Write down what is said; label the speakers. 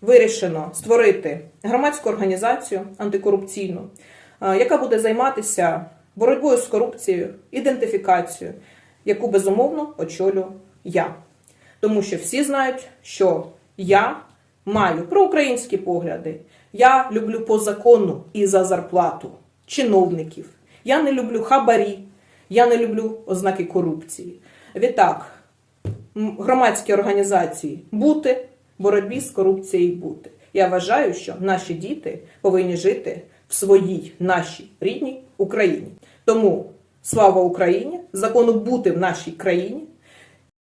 Speaker 1: вирішено створити громадську організацію антикорупційну, яка буде займатися боротьбою з корупцією, ідентифікацією, яку, безумовно, очолю я. Тому що всі знають, що я маю проукраїнські погляди. Я люблю по закону і за зарплату чиновників. Я не люблю хабарі, я не люблю ознаки корупції. Відтак, громадські організації бути, боротьбі з корупцією бути. Я вважаю, що наші діти повинні жити в своїй, нашій рідній Україні. Тому слава Україні, закону бути в нашій країні,